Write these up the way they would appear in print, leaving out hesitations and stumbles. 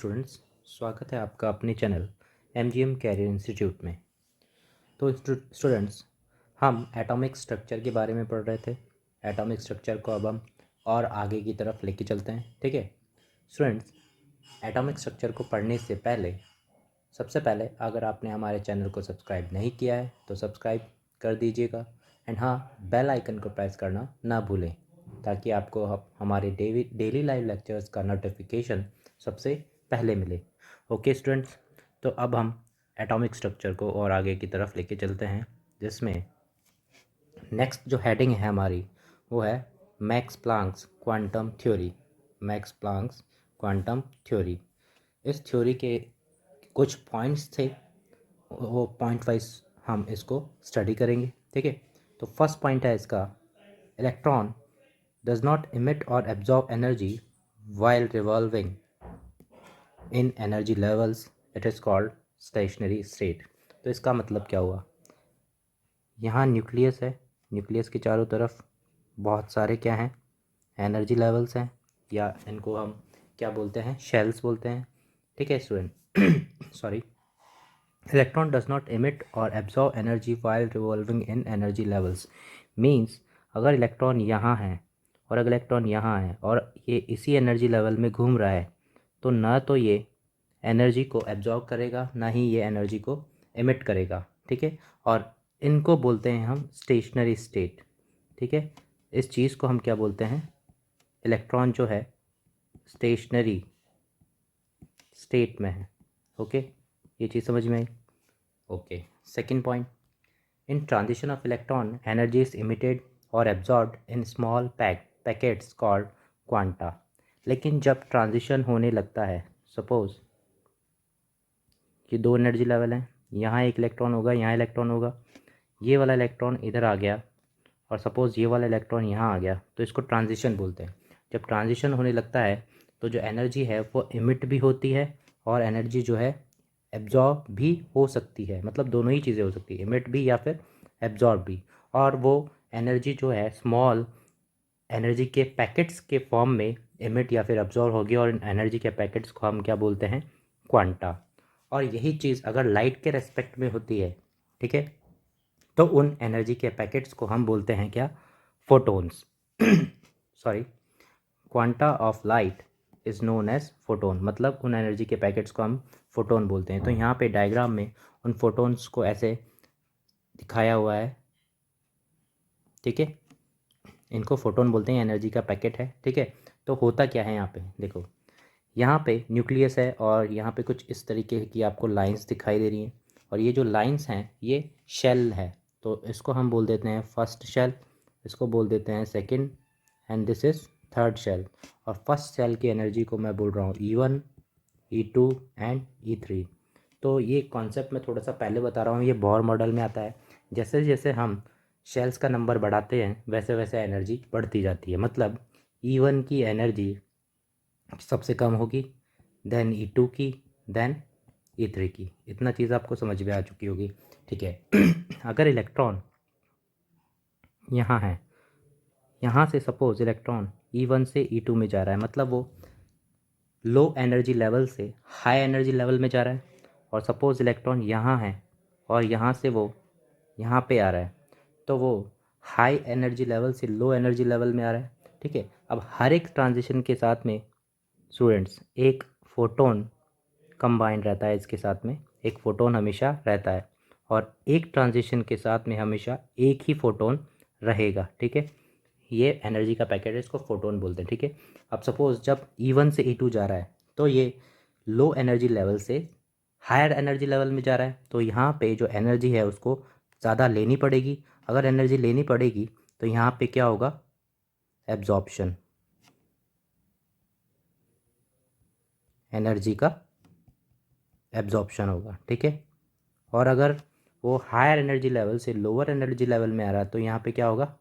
Students, स्वागत है आपका अपने चैनल MGM कैरियर इंस्टीट्यूट में। तो स्टूडेंट्स, हम एटॉमिक स्ट्रक्चर के बारे में पढ़ रहे थे। एटॉमिक स्ट्रक्चर को अब हम और आगे की तरफ लेके चलते हैं। ठीक है स्टूडेंट्स, एटॉमिक स्ट्रक्चर को पढ़ने से पहले सबसे पहले अगर आपने हमारे चैनल को सब्सक्राइब नहीं किया है तो सब्सक्राइब कर दीजिएगा एंड हाँ, बेल आइकन को प्रेस करना ना भूलें ताकि आपको हमारे डेली लाइव लेक्चर्स का नोटिफिकेशन सबसे पहले मिले। ओके स्टूडेंट्स, तो अब हम एटॉमिक स्ट्रक्चर को और आगे की तरफ लेके चलते हैं, जिसमें नेक्स्ट जो हेडिंग है हमारी वो है Max Planck's quantum theory. Max Planck's quantum theory, इस थ्योरी के कुछ पॉइंट्स थे, वो पॉइंट वाइज हम इसको स्टडी करेंगे। ठीक है, तो फर्स्ट पॉइंट है इसका, इलेक्ट्रॉन डज नॉट इमिट और absorb energy while revolving in energy levels, it is called stationery state. तो इसका मतलब क्या हुआ, यहाँ न्यूक्लियस है, न्यूक्लियस के चारों तरफ बहुत सारे क्या हैं, एनर्जी लेवल्स हैं, या इनको हम क्या बोलते हैं, शेल्स बोलते हैं। ठीक है student sorry, electron does not emit और absorb energy while revolving in energy levels means अगर इलेक्ट्रॉन यहाँ है और अगर इलेक्ट्रॉन यहाँ है और ये इसी एनर्जी लेवल में घूम रहा है, तो ना तो ये एनर्जी को एब्जॉर्ब करेगा ना ही ये एनर्जी को एमिट करेगा। ठीक है, और इनको बोलते हैं हम स्टेशनरी स्टेट। ठीक है, इस चीज़ को हम क्या बोलते हैं, इलेक्ट्रॉन जो है स्टेशनरी स्टेट में है। ओके, ये चीज़ समझ में आई। Okay, second point, in transition of electron energy is emitted और absorbed in small packets called quanta. लेकिन जब ट्रांजिशन होने लगता है, सपोज कि दो एनर्जी लेवल हैं, यहाँ एक इलेक्ट्रॉन होगा, यहाँ इलेक्ट्रॉन होगा, ये वाला इलेक्ट्रॉन इधर आ गया और सपोज़ ये वाला इलेक्ट्रॉन यहाँ आ गया, तो इसको ट्रांजिशन बोलते हैं। जब ट्रांजिशन होने लगता है तो जो एनर्जी है वो इमिट भी होती है और एनर्जी जो है एब्जॉर्ब भी हो सकती है, मतलब दोनों ही चीज़ें हो सकती है, इमिट भी या फिर एब्जॉर्ब भी। और वो एनर्जी जो है स्मॉल एनर्जी के पैकेट्स के फॉर्म में इमिट या फिर एब्जॉर्ब होगी, और इन एनर्जी के पैकेट्स को हम क्या बोलते हैं, क्वांटा। और यही चीज़ अगर लाइट के रेस्पेक्ट में होती है, ठीक है, तो उन एनर्जी के पैकेट्स को हम बोलते हैं क्या, photons sorry, quanta of light is known as photon, मतलब उन एनर्जी के पैकेट्स को हम फोटोन बोलते हैं। तो यहाँ पे डायग्राम में उन फोटोन्स को ऐसे दिखाया हुआ है। ठीक है, इनको फोटोन बोलते हैं, एनर्जी का पैकेट है। ठीक है, तो होता क्या है यहाँ पे देखो, यहाँ पे न्यूक्लियस है और यहाँ पे कुछ इस तरीके की आपको लाइंस दिखाई दे रही हैं, और ये जो लाइंस हैं ये शेल है, तो इसको हम बोल देते हैं फर्स्ट शेल, इसको बोल देते हैं second, and this is third shell. और फर्स्ट शेल की एनर्जी को मैं बोल रहा हूँ E1, E2 एंड E3। तो ये कॉन्सेप्ट मैं थोड़ा सा पहले बता रहा हूँ, ये बोर मॉडल में आता है। जैसे जैसे हम शेल्स का नंबर बढ़ाते हैं वैसे वैसे एनर्जी बढ़ती जाती है, मतलब E1 की एनर्जी सबसे कम होगी, देन E2 की, देन E3 की। इतना चीज़ आपको समझ में आ चुकी होगी। ठीक है अगर इलेक्ट्रॉन यहाँ है, यहाँ से सपोज इलेक्ट्रॉन E1 से E2 में जा रहा है, मतलब वो लो एनर्जी लेवल से हाई एनर्जी लेवल में जा रहा है, और सपोज इलेक्ट्रॉन यहाँ है और यहाँ से वो यहाँ पे आ रहा है, तो वो हाई एनर्जी लेवल से लो एनर्जी लेवल में आ रहा है। ठीक है, अब हर एक ट्रांजिशन के साथ में स्टूडेंट्स एक फोटोन कंबाइंड रहता है, इसके साथ में एक फ़ोटोन हमेशा रहता है, और एक ट्रांजिशन के साथ में हमेशा एक ही फ़ोटोन रहेगा। ठीक है, ये एनर्जी का पैकेट है, इसको फोटोन बोलते हैं। ठीक है, अब सपोज़ जब E1 से E2 जा रहा है तो ये लो एनर्जी लेवल से हायर एनर्जी लेवल में जा रहा है, तो यहाँ पे जो एनर्जी है उसको ज़्यादा लेनी पड़ेगी। अगर एनर्जी लेनी पड़ेगी तो यहाँ पे क्या होगा, एब्जॉर्प्शन, एनर्जी का एब्जॉर्प्शन होगा। ठीक है, और अगर वो हायर एनर्जी लेवल से लोअर एनर्जी लेवल में आ रहा है तो यहाँ पे क्या होगा,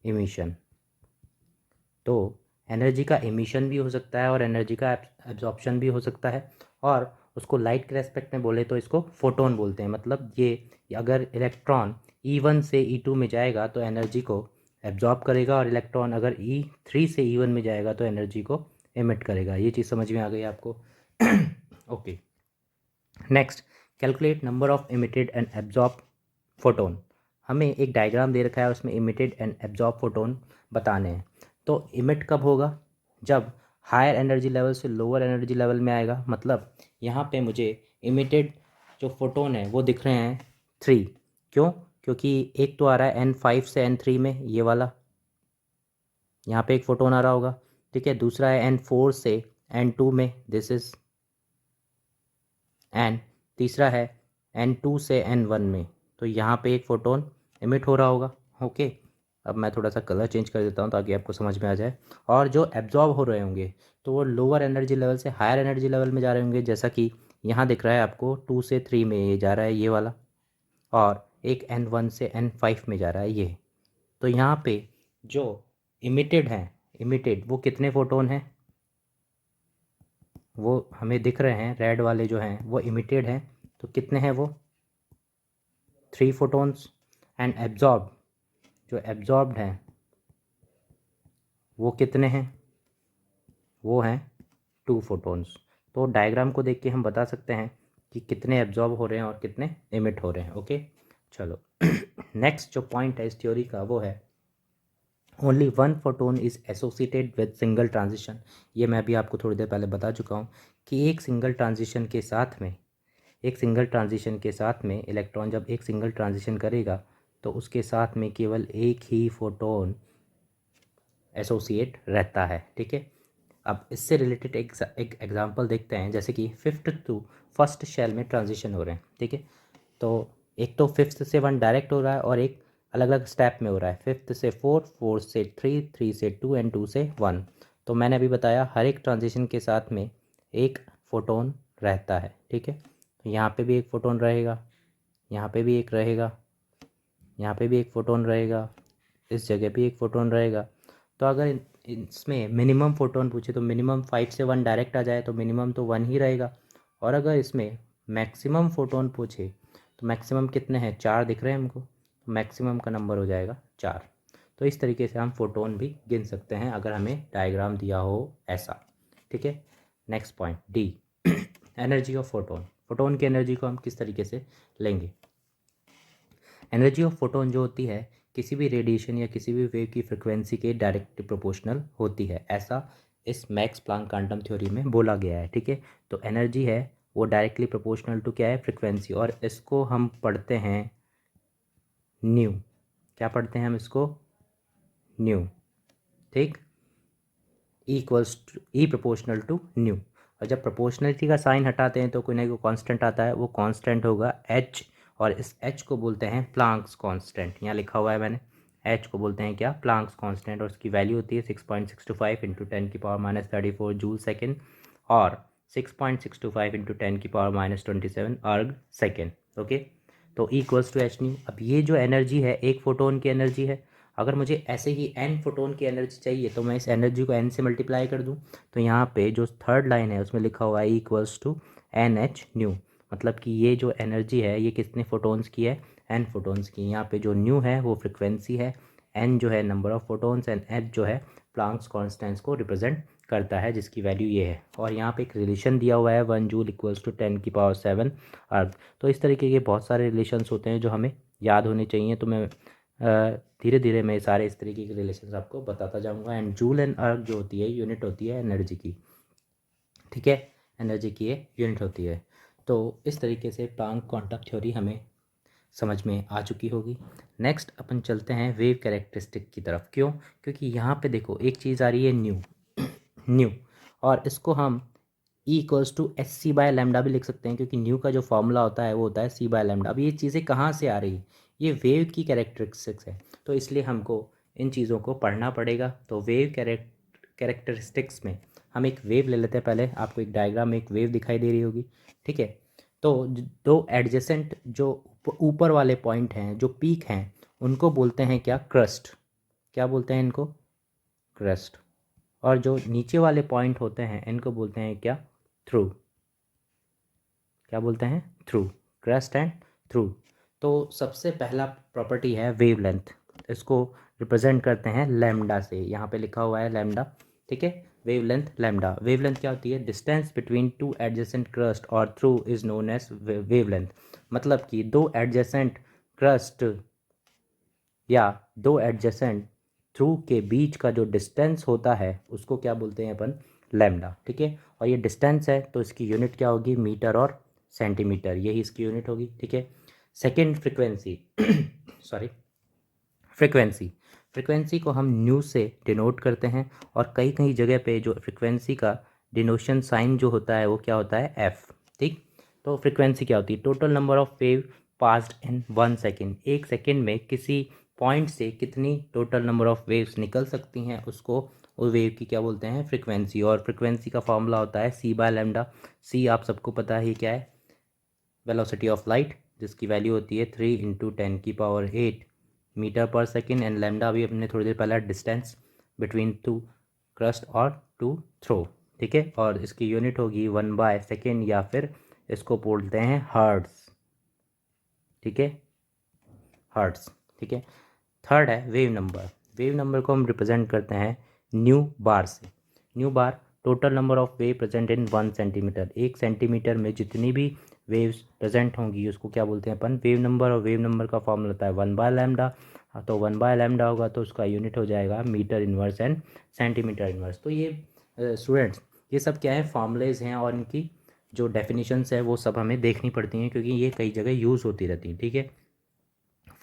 इमिशन। तो एनर्जी का इमिशन भी हो सकता है और एनर्जी का एब्जॉर्प्शन भी हो सकता है, और उसको लाइट के रेस्पेक्ट में बोले तो इसको फोटोन बोलते हैं। मतलब ये अगर इलेक्ट्रॉन E1 से E2 में जाएगा तो एनर्जी को एब्जॉर्ब करेगा, और इलेक्ट्रॉन अगर E3 से E1 में जाएगा तो एनर्जी को इमिट करेगा। ये चीज़ समझ में आ गई आपको? Okay, next, calculate number of emitted and absorb photon. हमें एक डायग्राम दे रखा है, उसमें इमिटेड एंड एब्जॉर्ब फोटोन बताने हैं। तो इमिट कब होगा? जब हायर एनर्जी लेवल से लोअर एनर्जी लेवल में आएगा। मतलब यहाँ पे मुझे इमिटेड जो फोटोन है वो दिख रहे हैं 3। क्यों? क्योंकि एक तो आ रहा है N5 से N3 में, ये वाला, यहाँ पे एक फोटोन आ रहा होगा, ठीक है। दूसरा है N4 से N2 में, दिस इज एंड तीसरा है N2 से N1 में, तो यहाँ पे एक फोटोन इमिट हो रहा होगा। ओके, अब मैं थोड़ा सा कलर चेंज कर देता हूँ ताकि आपको समझ में आ जाए। और जो एब्जॉर्ब हो रहे होंगे तो वो लोअर एनर्जी लेवल से हायर एनर्जी लेवल में जा रहे होंगे, जैसा कि यहाँ दिख रहा है आपको 2 से 3 में ये जा रहा है, ये वाला, और एक N1 से N5 में जा रहा है ये। तो यहाँ पे जो इमिटेड हैं, इमिटेड वो कितने फोटोन हैं? वो हमें दिख रहे हैं, रेड वाले जो हैं वो इमिटेड हैं, तो कितने हैं वो? 3 फोटोन्स। एंड एब्जॉर्ब, जो एब्जॉर्ब्ड हैं वो कितने हैं? वो हैं 2 फोटोन्स। तो डायग्राम को देख के हम बता सकते हैं कि कितने एब्जॉर्ब हो रहे हैं और कितने इमिट हो रहे हैं। ओके, चलो नेक्स्ट जो पॉइंट है इस थ्योरी का वो है only one photon is associated with single transition. ये मैं भी आपको थोड़ी देर पहले बता चुका हूँ कि एक सिंगल ट्रांजिशन के साथ में इलेक्ट्रॉन जब एक सिंगल ट्रांजिशन करेगा तो उसके साथ में केवल एक ही फोटोन एसोसिएट रहता है, ठीक है। अब इससे रिलेटेड एक एग्जांपल देखते हैं, जैसे कि 5th टू 1st शेल में ट्रांजिशन हो रहे हैं, ठीक है। तो एक तो 5th से 1 डायरेक्ट हो रहा है और एक अलग अलग स्टेप में हो रहा है, 5th से 4, 4 से 3, 3 से 2 एंड 2 से 1। तो मैंने अभी बताया हर एक ट्रांजिशन के साथ में एक फोटोन रहता है, ठीक है। तो यहाँ पे भी एक फोटोन रहेगा, यहाँ पे भी एक रहेगा, यहाँ पे भी एक फोटोन रहेगा, इस जगह भी एक फोटोन रहेगा। तो अगर इसमें मिनिमम फोटोन पूछे तो मिनिमम 5 से 1 डायरेक्ट आ जाए तो मिनिमम तो 1 ही रहेगा। और अगर इसमें मैक्सिमम फोटोन पूछे तो मैक्सिमम कितने हैं? 4 दिख रहे हैं हमको, तो मैक्सिमम का नंबर हो जाएगा 4। तो इस तरीके से हम फोटोन भी गिन सकते हैं अगर हमें डायग्राम दिया हो ऐसा, ठीक है। Next point D, energy of photon. Photon की एनर्जी को हम किस तरीके से लेंगे? एनर्जी ऑफ फोटोन जो होती है किसी भी रेडिएशन या किसी भी वेव की फ्रिक्वेंसी के डायरेक्ट प्रोपोर्शनल होती है, ऐसा इस मैक्स प्लैंक क्वांटम थ्योरी में बोला गया है, ठीक है। तो एनर्जी है वो डायरेक्टली प्रोपोर्शनल टू क्या है? फ्रिक्वेंसी। और इसको हम पढ़ते हैं न्यू। क्या पढ़ते हैं हम इसको? न्यू, ठीक। ई प्रोपोर्शनल टू न्यू। और जब प्रोपोर्शनलिटी का साइन हटाते हैं तो कोई ना कोई कांस्टेंट आता है, वो कांस्टेंट होगा एच। और इस एच को बोलते हैं प्लांक्स कांस्टेंट। यहाँ लिखा हुआ है मैंने, एच को बोलते हैं क्या? Planck's constant. और उसकी वैल्यू होती है 6.625 इंटू 10⁻³ जूल सेकेंड और 6.625 इंटू 10⁻27 अर्ग सेकेंड। ओके, तो इक्वल्स टू एच न्यू। अब ये जो एनर्जी है एक फोटोन की एनर्जी है। अगर मुझे ऐसे ही n फोटोन की एनर्जी चाहिए तो मैं इस एनर्जी को n से मल्टीप्लाई कर दूं। तो यहाँ पे जो 3rd लाइन है उसमें लिखा हुआ है इक्वल्स टू NH न्यू। मतलब कि ये जो एनर्जी है ये कितने फोटोन्स की है? n फोटोन्स की। यहाँ पे जो न्यू है वो फ्रिक्वेंसी है, n जो है number of photons, and h जो है प्लांक्स कॉन्स्टेंट्स को रिप्रेजेंट करता है, जिसकी वैल्यू ये है। और यहाँ पे एक रिलेशन दिया हुआ है 1 जूल इक्वल्स टू 10⁻7 अर्ग। तो इस तरीके के बहुत सारे रिलेशंस होते हैं जो हमें याद होने चाहिए। तो मैं धीरे धीरे मैं सारे इस तरीके के रिलेशंस आपको बताता जाऊंगा। एंड जूल एंड अर्ग जो होती है यूनिट होती है एनर्जी की, ठीक है। एनर्जी की ये यूनिट होती है। तो इस तरीके से प्लैंक क्वांटम थ्योरी हमें समझ में आ चुकी होगी। नेक्स्ट अपन चलते हैं वेव कैरेक्टरिस्टिक की तरफ। क्यों? क्योंकि यहाँ पे देखो एक चीज़ आ रही है न्यू, न्यू, और इसको हम E=SC/λ भी लिख सकते हैं, क्योंकि न्यू का जो फॉर्मूला होता है वो होता है C/λ। अब ये चीज़ें कहाँ से आ रही है? ये वेव की कैरेक्टरिस्टिक्स है, तो इसलिए हमको इन चीज़ों को पढ़ना पड़ेगा। तो वेव कैरेक्टरिस्टिक्स में हम एक वेव ले लेते हैं। पहले आपको एक डायग्राम में एक वेव दिखाई दे रही होगी, ठीक है। तो दो एडजेसेंट जो ऊपर वाले पॉइंट हैं, जो पीक हैं, उनको बोलते हैं क्या? क्रस्ट। क्या बोलते हैं इनको? क्रस्ट। और जो नीचे वाले पॉइंट होते हैं इनको बोलते हैं क्या? थ्रू। क्या बोलते हैं? थ्रू। Crust and through. तो सबसे पहला प्रॉपर्टी है वेवलेंथ। इसको रिप्रेजेंट करते हैं लैम्डा से, यहाँ पे लिखा हुआ है लैम्डा, ठीक है। Wavelength lambda. वेवलेंथ क्या होती है? Distance between two adjacent crest और trough is known as wavelength. मतलब कि दो एडजेसेंट क्रस्ट या दो एडजेसेंट थ्रू के बीच का जो डिस्टेंस होता है उसको क्या बोलते हैं अपन? लैम्डा। ठीक है, और ये डिस्टेंस है तो इसकी यूनिट क्या होगी? मीटर और सेंटीमीटर, यही इसकी यूनिट होगी। ठीक है, second frequency sorry frequency. Frequency को हम न्यू से डिनोट करते हैं और कई कई जगह पे जो फ्रिक्वेंसी का डिनोशन साइन जो होता है वो क्या होता है? एफ। ठीक, तो फ्रिक्वेंसी क्या होती है? Total number of wave passed in 1 second. 1 second में किसी पॉइंट से कितनी टोटल नंबर ऑफ वेव्स निकल सकती हैं उसको, वो वेव की क्या बोलते हैं? फ्रिक्वेंसी। और फ्रिक्वेंसी का फॉर्मूला होता है सी बाय लैम्डा। सी आप सबको पता है क्या है? वेलोसिटी ऑफ लाइट, जिसकी वैल्यू होती है 3 × 10⁸ मीटर पर सेकेंड। एंड लैम्डा भी अपने थोड़ी देर पहले डिस्टेंस बिटवीन टू क्रस्ट और टू थ्रो। ठीक है, और इसकी यूनिट होगी 1/सेकेंड या फिर इसको बोलते हैं हर्ट्स। ठीक है, हर्ट्स। ठीक है, थर्ड है वेव नंबर। वेव नंबर को हम रिप्रेजेंट करते हैं न्यू बार से। New bar total number of wave present in 1 centimetre. 1 centimetre में जितनी भी वेव्स प्रेजेंट होंगी उसको क्या बोलते हैं अपन? Wave number. और वेव नंबर का फॉर्मूला होता है 1/लैम्डा। तो 1/लैम्डा होगा तो उसका यूनिट हो जाएगा metre inverse and centimetre inverse. तो ये स्टूडेंट्स ये सब क्या है? फॉर्मूलेज हैं और इनकी जो डेफिनेशंस है वो सब हमें देखनी पड़ती हैं क्योंकि ये कई जगह यूज़ होती रहती हैं। ठीक है,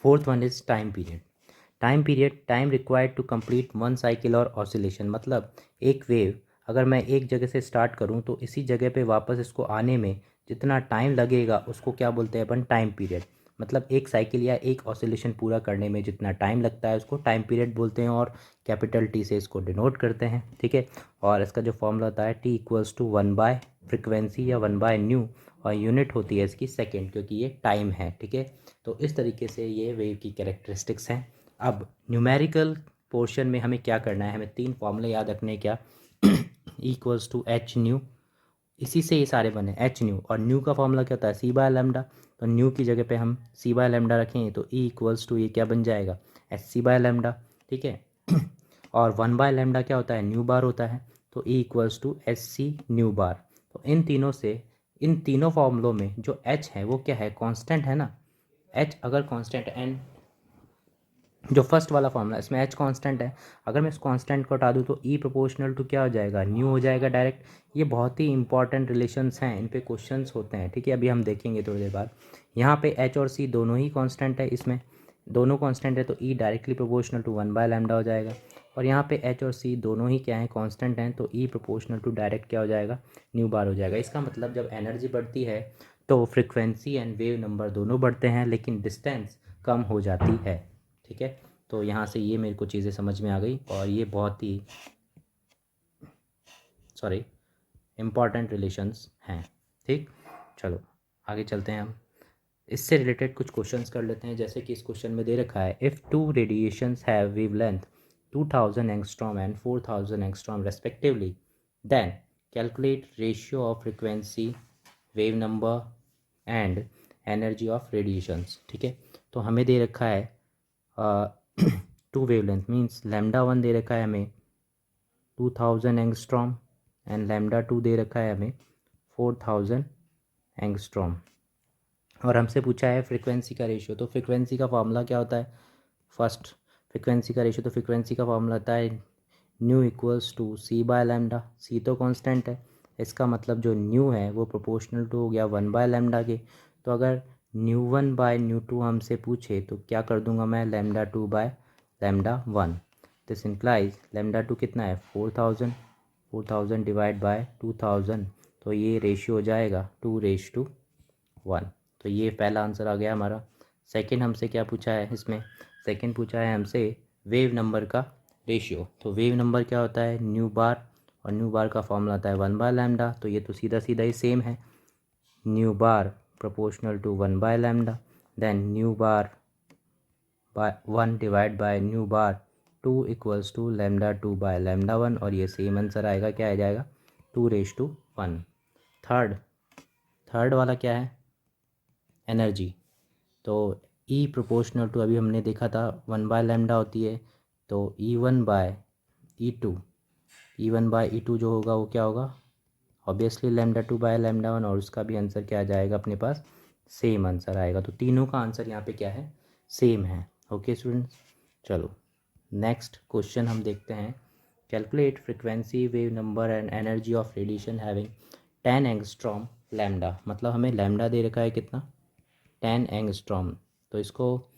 fourth one is time period. Time period, time required to complete one cycle और ऑसिलेशन। मतलब एक वेव अगर मैं एक जगह से स्टार्ट करूं तो इसी जगह पे वापस इसको आने में जितना टाइम लगेगा उसको क्या बोलते हैं अपन? Time period. मतलब एक साइकिल या एक ऑसिलेशन पूरा करने में जितना टाइम लगता है उसको टाइम पीरियड बोलते हैं और कैपिटल टी से इसको डिनोट करते हैं। ठीक है, और इसका जो फॉर्मूला होता है T=1/फ्रिक्वेंसी या 1/न्यू, और यूनिट होती है इसकी सेकेंड क्योंकि ये टाइम है। ठीक है, तो इस तरीके से ये वेव की कैरेक्टरिस्टिक्स हैं। अब न्यूमेरिकल पोर्शन में हमें क्या करना है? हमें 3 फॉर्मूले याद रखने हैं। क्या? E=H न्यू, इसी से ये सारे बने एच न्यू। और न्यू का फॉर्मूला क्या होता है? सी बाय लैम्डा। तो न्यू की जगह पे हम सी बाय लैम्डा रखेंगे तो E=, ये क्या बन जाएगा? Hc/लैम्डा। ठीक है, और 1/लैम्डा क्या होता है? न्यू बार होता है। तो E=Hc/न्यू बार। तो इन तीनों से, इन तीनों फॉर्मूलों में जो H है वो क्या है? कांस्टेंट है ना। H अगर कांस्टेंट एंड जो फर्स्ट वाला फॉर्मूला इसमें H कांस्टेंट है, अगर मैं इस कांस्टेंट को हटा दूँ तो E प्रोपोर्शनल टू क्या हो जाएगा? न्यू हो जाएगा डायरेक्ट। ये बहुत ही इंपॉर्टेंट रिलेशंस हैं, इन पे क्वेश्चंस होते हैं। ठीक है, अभी हम देखेंगे थोड़ी देर बाद। यहाँ पे H और C दोनों ही कांस्टेंट है, इसमें दोनों कांस्टेंट है तो E डायरेक्टली प्रोपोर्शनल टू 1/लैम्डा हो जाएगा। और यहाँ पे H और C दोनों ही क्या है? कांस्टेंट हैं, तो E प्रोपोर्शनल टू डायरेक्ट क्या हो जाएगा? न्यू बार हो जाएगा। इसका मतलब जब एनर्जी बढ़ती है तो फ्रिक्वेंसी एंड वेव नंबर दोनों बढ़ते हैं लेकिन डिस्टेंस कम हो जाती है। ठीक है, तो यहाँ से ये मेरे को चीज़ें समझ में आ गई और ये बहुत ही इम्पॉर्टेंट रिलेशंस हैं। ठीक, चलो आगे चलते हैं हम। इससे रिलेटेड कुछ क्वेश्चंस कर लेते हैं। जैसे कि इस क्वेश्चन में दे रखा है if two radiations have wavelength 2000 angstrom and 4000 angstrom respectively, then calculate ratio of frequency, wave number and energy of radiations. ठीक है, तो हमें दे रखा है टू वेवलेंथ मीन्स λ1 दे रखा है हमें 2000 एंगस्ट्रॉम एंड λ2 दे रखा है हमें 4000 एंगस्ट्रॉम। और हमसे पूछा है फ्रीक्वेंसी का रेशियो। तो फ्रीक्वेंसी का फार्मूला क्या होता है? फर्स्ट फ्रीक्वेंसी का रेशियो, तो फ्रीक्वेंसी का फार्मूला होता है ν=c/λ। सी तो कांस्टेंट है, इसका मतलब जो न्यू है वो प्रोपोर्शनल टू हो गया 1/λ के। तो अगर ν1/ν2 हमसे पूछे तो क्या कर दूंगा मैं? λ2/λ1। दिस इंप्लाइज λ2 कितना है? 4000, 4000 डिवाइड बाय 2000, तो ये रेशियो हो जाएगा 2:1। तो ये पहला आंसर आ गया हमारा। सेकंड हमसे क्या पूछा है इसमें? सेकंड पूछा है हमसे वेव नंबर का रेशियो। तो वेव नंबर क्या होता है? न्यू बार, और न्यू बार का फॉर्मूला आता है 1/λ। तो ये तो सीधा सीधा ही सेम है, nu bar proportional to 1/λ, then nu bar by 1 divide by nu bar 2 = λ2/λ1, और ये सेम आंसर आएगा। क्या आ जाएगा? 2:1। थर्ड वाला क्या है? एनर्जी। तो E प्रोपोर्शनल टू, अभी हमने देखा था 1/λ होती है, तो E1/E2 E1/E2 जो होगा वो क्या होगा, ऑब्वियसली λ2/λ1, और उसका भी आंसर क्या आ जाएगा अपने पास, सेम आंसर आएगा। तो तीनों का आंसर यहाँ पे क्या है, सेम है। ओके स्टूडेंट्स, चलो नेक्स्ट क्वेश्चन हम देखते हैं। Calculate frequency, wave number and energy of radiation having 10 angstrom lambda. मतलब हमें लैम्डा दे रखा है कितना, 10 एंगस्ट्रॉम। तो इसको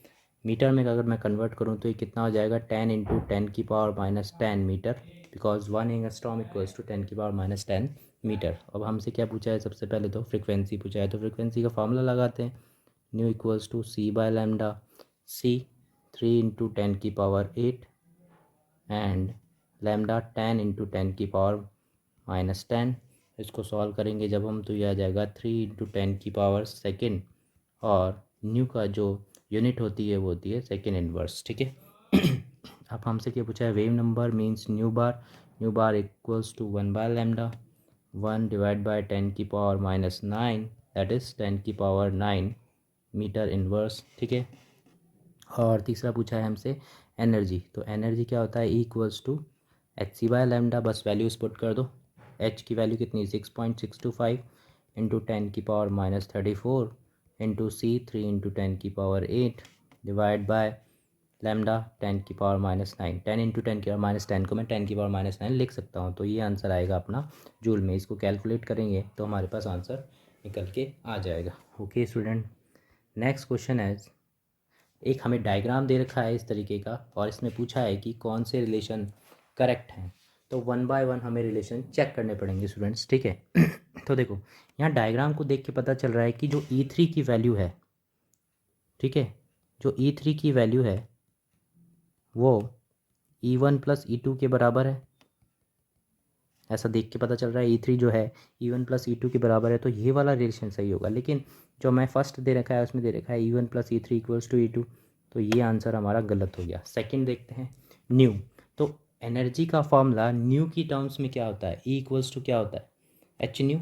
मीटर में अगर मैं कन्वर्ट करूँ तो ये कितना हो जाएगा, 10 इंटू 10⁻⁻10 मीटर, because 1 angstrom equals to 10⁻⁻10 metre. अब हमसे क्या पूछा है, सबसे पहले तो फ्रिक्वेंसी पूछा है, तो फ्रिक्वेंसी का फॉर्मूला लगाते हैं, nu equals to C/λ, C 3 into 10⁸ and lambda 10 into 10⁻⁻10। इसको सॉल्व करेंगे जब हम तो ये आ जाएगा 3 इंटू 10⁻², और न्यू का जो यूनिट होती है वो होती है सेकेंड इनवर्स। ठीक है। अब हमसे क्या पूछा है, wave number means nu bar equals to 1/λ, 1 divide by 10⁻⁹ that is 10⁹ metre inverse. ठीक है। और तीसरा पूछा है हमसे एनर्जी, तो एनर्जी क्या होता है, E इक्वल्स टू hc/λ, बस वैल्यूज पुट कर दो। h की वैल्यू कितनी, 6.625 into 10⁻34 into C 3 into 10⁸ divide by lambda 10⁻⁹ 10 into 10⁻10 को मैं 10⁻⁹ लिख सकता हूँ। तो ये आंसर आएगा अपना जूल में। इसको कैलकुलेट करेंगे तो हमारे पास आंसर निकल के आ जाएगा। ओके स्टूडेंट, नेक्स्ट क्वेश्चन है, एक हमें डायग्राम दे रखा है इस तरीके का, और इसमें पूछा है कि कौन से रिलेशन करेक्ट हैं। तो 1 बाय 1 हमें रिलेशन चेक करने पड़ेंगे स्टूडेंट्स। ठीक है। तो देखो यहाँ डायग्राम को देख के पता चल रहा है कि जो E3 की वैल्यू है, ठीक है, जो E3 की वैल्यू है वो E1 प्लस E2 के बराबर है। ऐसा देख के पता चल रहा है E3 जो है E1 प्लस E2 के बराबर है, तो ये वाला रिलेशन सही होगा। लेकिन जो मैं फर्स्ट दे रखा है उसमें दे रखा है E1 plus E3 equals to E2, तो ये आंसर हमारा गलत हो गया। सेकंड देखते हैं, न्यू। तो एनर्जी का फॉर्मूला न्यू की टर्म्स में क्या होता है, E इक्वल्स टू क्या होता है, H nu,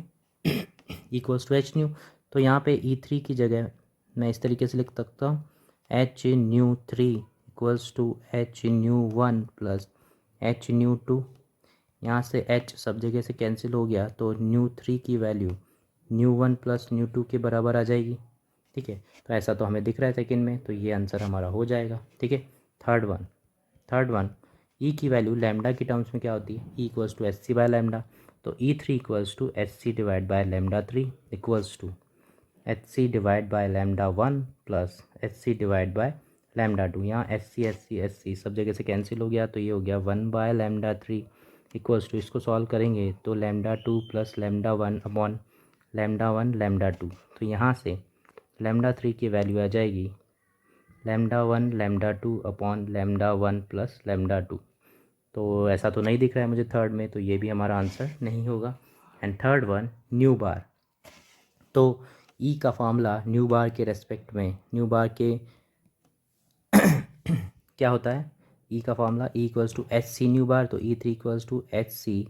equals to H nu. तो यहाँ पे E3 की जगह मैं इस तरीके से लिख सकता हूँ, H⁻³ equals to H⁻⁻1 plus H⁻2। यहाँ से H सब जगह से कैंसिल हो गया, तो न्यू3 की वैल्यू न्यू1 प्लस न्यू2 के बराबर आ जाएगी। ठीक है, तो ऐसा तो हमें दिख रहा है सेकंड में, तो ये आंसर हमारा हो जाएगा। ठीक है। थर्ड वन E की वैल्यू लैम्डा की टर्म्स में क्या होती है, E इक्वल्स टू hc/λ। तो E3 equals to hc divide by λ3 equals to hc divide by λ1 plus hc divide by λ2। यहाँ hc सब जगह से कैंसिल हो गया, तो ये हो गया 1/λ3 इक्वल्स टू, इसको सॉल्व करेंगे तो λ2 प्लस λ1 अपॉन λ1 λ2। तो यहाँ से λ3 की वैल्यू आ जाएगी λ1 λ2 अपॉन λ1 प्लस λ2। तो ऐसा तो नहीं दिख रहा है मुझे थर्ड में, तो ये भी हमारा आंसर नहीं होगा। And third one new bar, तो E का फॉर्मूला न्यू बार के रेस्पेक्ट में, न्यू बार के क्या होता है, E का formula E equals to HC nu bar, तो E3 equals to HC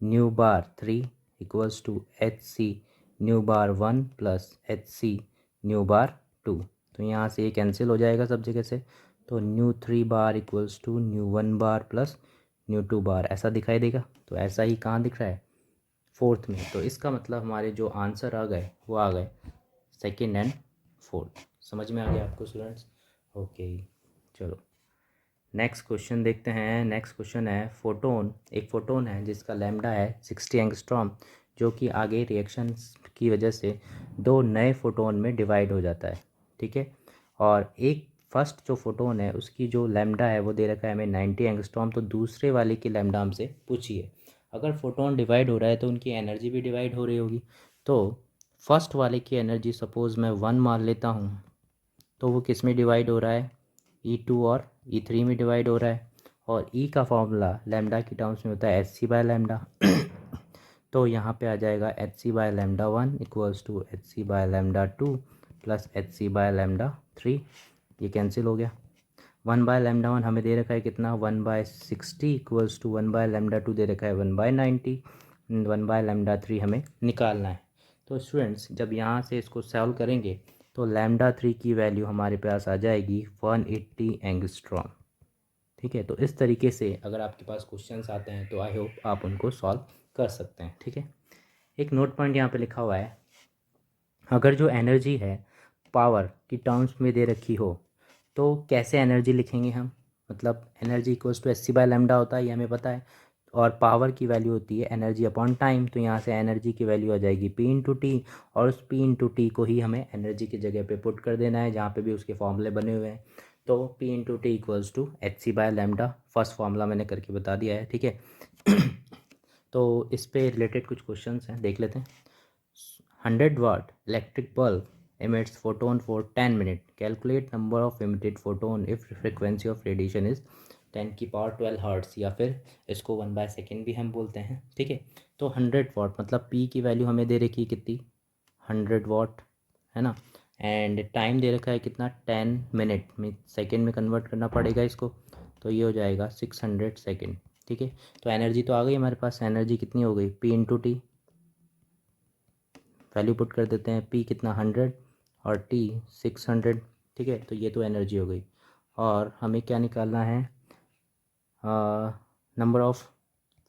nu bar 3 equals to HC nu bar 1 plus HC nu bar 2। तो यहाँ से ये कैंसिल हो जाएगा सब जगह से, तो न्यू3 बार इक्वल्स टू न्यू1 बार प्लस न्यू2 बार, ऐसा दिखाई देगा। तो ऐसा ही कहाँ दिख रहा है, फोर्थ में। तो इसका मतलब हमारे जो आंसर आ गए वो आ गए सेकेंड एंड फोर्थ। समझ में आ गया आपको स्टूडेंट्स? ओके, चलो नेक्स्ट क्वेश्चन देखते हैं। नेक्स्ट क्वेश्चन है फोटोन। एक फोटोन है जिसका लैम्डा है 60 एंगस्ट्रॉम, जो कि आगे रिएक्शन की वजह से दो नए फोटोन में डिवाइड हो जाता है। ठीक है। और एक फर्स्ट जो फोटोन है उसकी जो लैम्डा है वो दे रखा है हमें 90 एंगस्ट्रॉम। तो दूसरे वाले की लैम्डा हमसे पूछिए। अगर फोटोन डिवाइड हो रहा है तो उनकी एनर्जी भी डिवाइड हो रही होगी। तो फर्स्ट वाले की एनर्जी सपोज़ मैं 1 मान लेता हूँ, तो वो किस में डिवाइड हो रहा है, E2 और E3 में डिवाइड हो रहा है। और E का फॉर्मूला लैम्डा की टर्म्स में होता है hc/λ। तो यहाँ पे आ जाएगा hc/λ1 equals to hc/λ2 plus hc/λ3। ये कैंसिल हो गया। 1/λ1 हमें दे रखा है कितना, 1/60 इक्वल्स टू 1/λ2 दे रखा है 1/90। 1/λ3 हमें निकालना है। तो स्टूडेंट्स जब यहाँ से इसको सॉल्व करेंगे तो λ3 की वैल्यू हमारे पास आ जाएगी 180 एंगस्ट्रॉम। ठीक है। तो इस तरीके से अगर आपके पास क्वेश्चंस आते हैं तो आई होप आप उनको सॉल्व कर सकते हैं। ठीक है। एक नोट पॉइंट यहाँ पे लिखा हुआ है, अगर जो एनर्जी है पावर की टर्म्स में दे रखी हो तो कैसे एनर्जी लिखेंगे हम, मतलब एनर्जी इक्वल्स टू Hc/λ होता है, ये हमें पता है, और पावर की वैल्यू होती है एनर्जी अपॉन टाइम। तो यहाँ से एनर्जी की वैल्यू आ जाएगी P/T, और उस P/T को ही हमें एनर्जी की जगह पे पुट कर देना है जहाँ पे भी उसके फॉर्मूले बने हुए हैं। तो P/T equals to Hc/λ, first formula मैंने करके बता दिया है। ठीक है। तो इस पे रिलेटेड कुछ क्वेश्चंस हैं, देख लेते हैं। 100 watt electric bulb emits photon for 10 minutes. Calculate number of emitted photon if frequency of radiation is 10 की पावर 12 हर्ट्स, या फिर इसको 1/सेकेंड भी हम बोलते हैं। ठीक है। तो 100 वाट मतलब P की वैल्यू हमें दे रखी है कितनी, 100 वाट, है ना। एंड टाइम दे रखा है कितना, 10 मिनट में, सेकेंड में कन्वर्ट करना पड़ेगा इसको, तो ये हो जाएगा 600 सेकेंड। ठीक है। तो एनर्जी तो आ गई हमारे पास, एनर्जी कितनी हो गई, P/T, वैल्यू पुट कर देते हैं, P कितना 100 और T 600। ठीक है। तो ये तो एनर्जी हो गई, और हमें क्या निकालना है, नंबर ऑफ़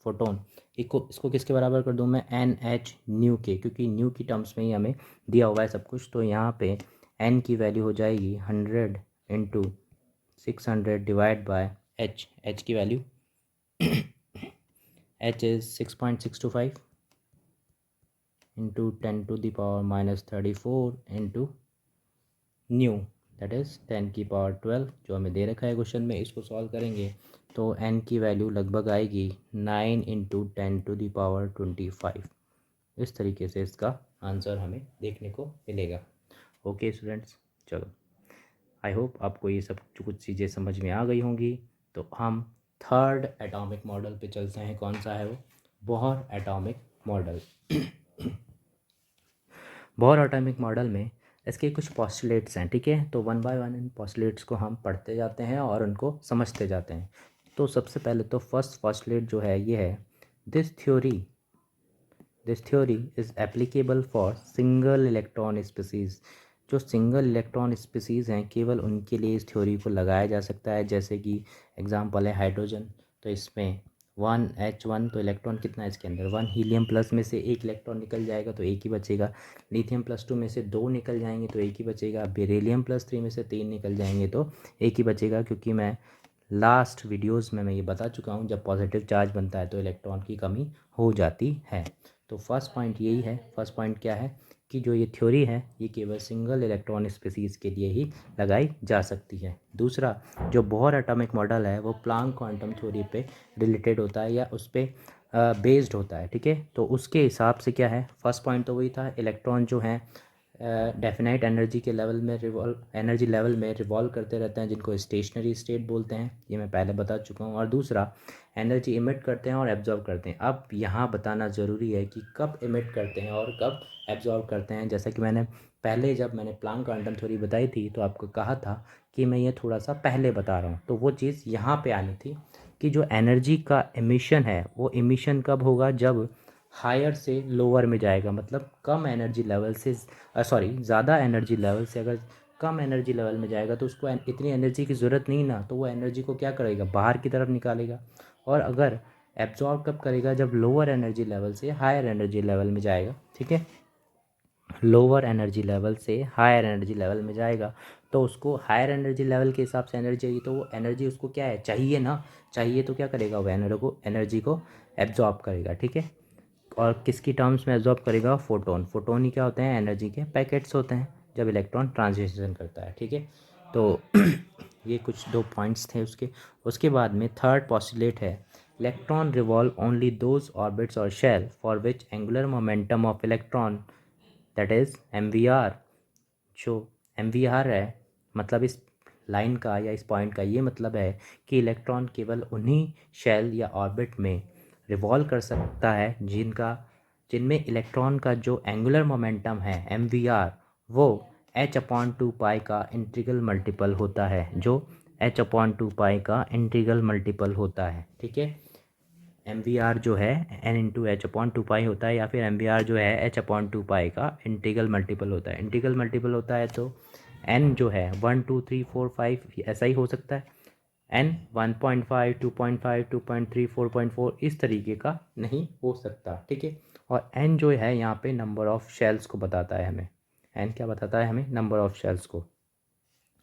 फोटोन। इसको किसके बराबर कर दूं मैं, NH न्यू के, क्योंकि न्यू की टर्म्स में ही हमें दिया हुआ है सब कुछ। तो यहाँ पे N की वैल्यू हो जाएगी 100 इंटू 600 डिवाइड बाय H की value H is 6.625 into 10⁻⁻34 into new, that is 10 की पावर 12 जो हमें दे रखा है क्वेश्चन में। इसको सॉल्व करेंगे तो n की वैल्यू लगभग आएगी 9 इंटू 10⁻25। इस तरीके से इसका आंसर हमें देखने को मिलेगा। ओके स्टूडेंट्स, चलो आई होप आपको ये सब कुछ चीज़ें समझ में आ गई होंगी। तो हम थर्ड एटॉमिक मॉडल पे चलते हैं। कौन सा है वो, Bohr atomic model. Bohr atomic model में इसके कुछ पॉस्टुलेट्स हैं। ठीक है। तो one by one in postulates को हम पढ़ते जाते हैं और उनको समझते जाते हैं। तो सबसे पहले तो फर्स्ट पॉस्टुलेट जो है ये है, this theory is applicable for single electron species. जो सिंगल इलेक्ट्रॉन स्पीसीज़ हैं केवल उनके लिए इस थ्योरी को लगाया जा सकता है। जैसे कि एग्जांपल है हाइड्रोजन, तो इसमें 1H1, तो इलेक्ट्रॉन कितना है इसके अंदर 1, हीलियम प्लस में से एक इलेक्ट्रॉन निकल जाएगा तो एक ही बचेगा, लिथियम +2 में से 2 निकल जाएंगे तो एक ही बचेगा, बेरिलियम +3 में से 3 निकल जाएंगे तो एक ही बचेगा। क्योंकि मैं लास्ट वीडियोज़ में मैं ये बता चुका हूँ, जब पॉजिटिव चार्ज बनता है तो इलेक्ट्रॉन की कमी हो जाती है। तो फर्स्ट पॉइंट यही है। फर्स्ट पॉइंट क्या है कि जो ये थ्योरी है ये केवल सिंगल इलेक्ट्रॉन स्पीसीज़ के लिए ही लगाई जा सकती है। दूसरा, जो बोहर एटॉमिक मॉडल है वो प्लांक क्वांटम थ्योरी पे रिलेटेड होता है या उस पर बेस्ड होता है। ठीक है। तो उसके हिसाब से क्या है, फर्स्ट पॉइंट तो वही था, इलेक्ट्रॉन जो हैं डेफिनाइट एनर्जी के लेवल में एनर्जी लेवल में रिवॉल्व करते रहते हैं, जिनको स्टेशनरी स्टेट बोलते हैं, ये मैं पहले बता चुका हूँ। और दूसरा, एनर्जी इमिट करते हैं और एब्जॉर्ब करते हैं। अब यहाँ बताना ज़रूरी है कि कब इमिट करते हैं और कब एब्जॉर्ब करते हैं। जैसा कि मैंने पहले जब मैंने प्लांक क्वांटम थ्योरी बताई थी तो आपको कहा था कि मैं ये थोड़ा सा पहले बता रहा हूँ, तो वो चीज़ यहाँ पे आनी थी कि जो एनर्जी का एमिशन है वो एमिशन कब होगा, जब हायर से लोअर में जाएगा, मतलब कम एनर्जी लेवल से ज़्यादा एनर्जी लेवल से अगर कम एनर्जी लेवल में जाएगा तो उसको इतनी एनर्जी की ज़रूरत नहीं ना, तो वो एनर्जी को क्या करेगा, बाहर की तरफ निकालेगा। और अगर एब्जॉर्ब कब करेगा, जब लोअर एनर्जी लेवल से हायर एनर्जी लेवल में जाएगा। ठीक है। लोअर एनर्जी लेवल से हायर एनर्जी लेवल में जाएगा तो उसको हायर एनर्जी लेवल के हिसाब से एनर्जी चाहिए, तो वो एनर्जी उसको क्या है, चाहिए ना, चाहिए तो क्या करेगा, वो एनर्जी को एब्जॉर्ब करेगा। ठीक है। और किसकी टर्म्स में एब्जॉर्ब करेगा, फोटोन ही क्या होते हैं, एनर्जी के पैकेट्स होते हैं जब इलेक्ट्रॉन ट्रांजिशन करता है। ठीक है। तो ये कुछ 2 पॉइंट्स थे उसके बाद में थर्ड पॉस्टुलेट है, electron revolve only those orbits और shell for which angular momentum of electron, that is MVR। जो MVR है, मतलब इस लाइन का या इस पॉइंट का ये मतलब है कि इलेक्ट्रॉन केवल उन्हीं शेल या ऑर्बिट में रिवॉल्व कर सकता है जिनमें इलेक्ट्रॉन का जो एंगुलर मोमेंटम है MVR वो h/2 का इंटीग्रल मल्टीपल होता है, जो h/2 का इंटीग्रल मल्टीपल होता है। ठीक है। MVR जो है n/h/2 होता है, या फिर MVR जो है h/2 का इंटीग्रल मल्टीपल होता है। इंटीग्रल मल्टीपल होता है तो n जो है 1 2 3 4 5 ऐसा ही हो सकता है, एन 1.5, 2.5, 2.3, 4.4 इस तरीके का नहीं हो सकता, ठीक है। और एन जो है यहाँ पे नंबर ऑफ़ शेल्स को बताता है हमें। एन क्या बताता है हमें? नंबर ऑफ़ शेल्स को।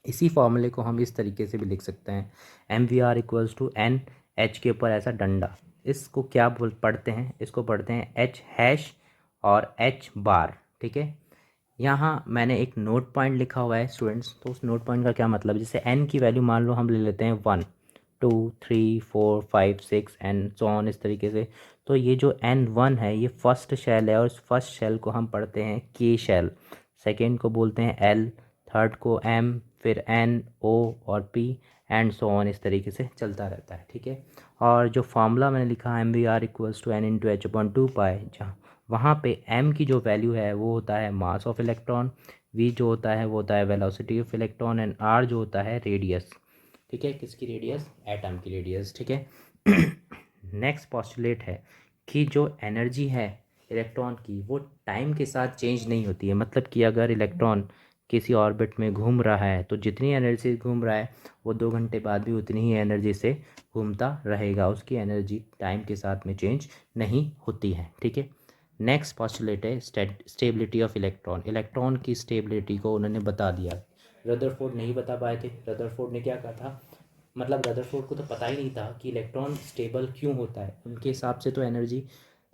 इसी फॉर्मूले को हम इस तरीके से भी लिख सकते हैं, M V R equals to N, H के ऊपर ऐसा डंडा, इसको क्या पढ़ते हैं? इसको पढ़ते हैं एच हैश और एच बार, ठीक है। यहाँ मैंने एक नोट पॉइंट लिखा हुआ है स्टूडेंट्स, तो उस नोट पॉइंट का क्या मतलब? जैसे एन की वैल्यू मान लो हम ले लेते हैं 1, 2, 3, 4, 5, 6 एंड सो ऑन इस तरीके से। तो ये जो N1 है ये फर्स्ट शेल है, और इस फर्स्ट शेल को हम पढ़ते हैं के शेल, सेकेंड को बोलते हैं एल, थर्ड को एम, फिर एन, ओ और पी एंड सो ऑन इस तरीके से चलता रहता है, ठीक है। और जो फार्मूला मैंने लिखा M V R equals to N into H upon 2 pi, जहाँ वहाँ पे m की जो वैल्यू है वो होता है मास ऑफ इलेक्ट्रॉन, v जो होता है वो होता है velocity of electron, and r जो होता है रेडियस, ठीक है। किसकी रेडियस? एटम की रेडियस, ठीक है। नेक्स्ट पॉस्टुलेट है कि जो एनर्जी है इलेक्ट्रॉन की वो टाइम के साथ चेंज नहीं होती है। मतलब कि अगर इलेक्ट्रॉन किसी ऑर्बिट में घूम रहा है तो जितनी एनर्जी से घूम रहा है वो 2 घंटे बाद भी उतनी ही एनर्जी से घूमता रहेगा, उसकी एनर्जी टाइम के साथ में चेंज नहीं होती है, ठीक है। नेक्स्ट पॉस्टुलेट है स्टेबिलिटी ऑफ इलेक्ट्रॉन। इलेक्ट्रॉन की स्टेबिलिटी को उन्होंने बता दिया, रदरफोर्ड नहीं बता पाए थे। रदरफोर्ड ने क्या कहा था? मतलब रदरफोर्ड को तो पता ही नहीं था कि इलेक्ट्रॉन स्टेबल क्यों होता है। उनके हिसाब से तो एनर्जी